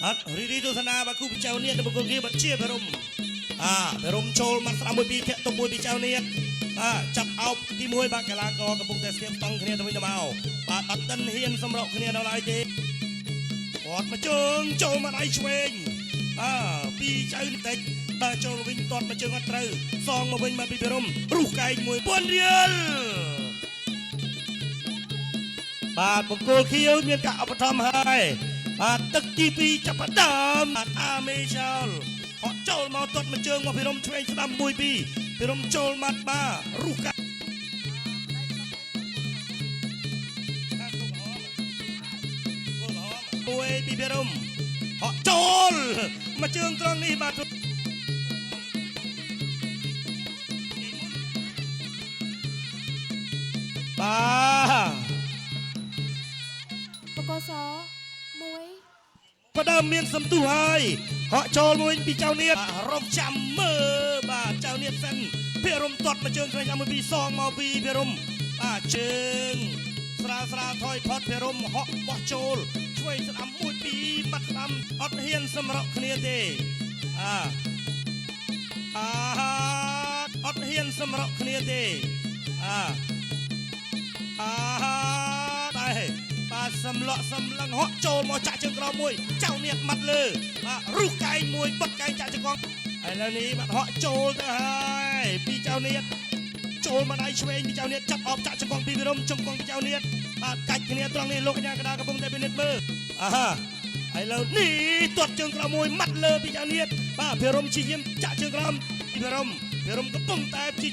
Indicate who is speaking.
Speaker 1: រីទស្សនាបាគូពិចៅនេះទៅបកគលគ្នាបាត់ជាបរមបរមចូលមកស្ដាប់មួយពីធាក់ទុកមួយពីចៅនេះចាប់អោបទី1បាទកីឡាករកំពុងតែស្ទាបតង់គ្នាទៅវិញទៅមកបាទអត់ទាន់ហ៊ានសម្រុកគ្នានៅឡើយទេគាត់មកជើងចូលមកដៃឆ្វេងពីចៅតិចបាទចូលវិញទាត់មកជើងអត់ត្រូវសងមកវិញមកពីបរមរុះកែងមួយពួនរៀលបាទបកគលខៀវមានការឧបត្ថម្ភហើយបាទទឹកទី2ចាប់ផ្ដើមអាមេឆោលហក់ចូលមកទាត់មកជើងមកពីរំឆ្វេងស្ដាំ1 2ពីរំចូលមកបាទរុះកាមួយពីពីរំហក់ចូលមកជើងត្រង់នេះបាទ
Speaker 2: បកសមួយ
Speaker 1: ផ្ដើមមានសំទុះហើយហក់ចូលមួយពីចៅនៀតរំចាំមើលបាទចៅនៀតសិនភិរមទាត់មកជើងក្រែងមួយពីសងមកពីភិរមបាទជើងស្រាលថយផុតភិរមហក់បោះចូលឆ្វេងស្ដាំ1 2បាត់ស្ដាំអត់ហ៊ានសម្រុកគ្នាទេអត់ហ៊ានសម្រុកគ្នាទេតែបាទសម្លក់សម្លឹងហក់ចូលមកចាក់ជើងក្រោមមួយចៅនៀតម៉ាត់លើបាទរុះកែងមួយបិទកែងចាក់ជង្គង់ឥឡូវនេះបាទហក់ចូលទៅហើយពីចៅនៀតចូលមកដៃឆ្វេងពីចៅនៀតចាប់អបចាក់ជង្គង់ពីវិរមជង្គង់ពីចៅនៀតបាទកាច់គ្នាត្រង់នេះលោកកញ្ញាកណ្ដាលកំពុងតែពិនិត្យមើលឥឡូវនេះទាត់ជើងក្រោមមួយម៉ាត់លើពីចៅនៀតបាទភិរមជាយាមចាក់ជើងក្រោមពីវិរមកំពុងតែ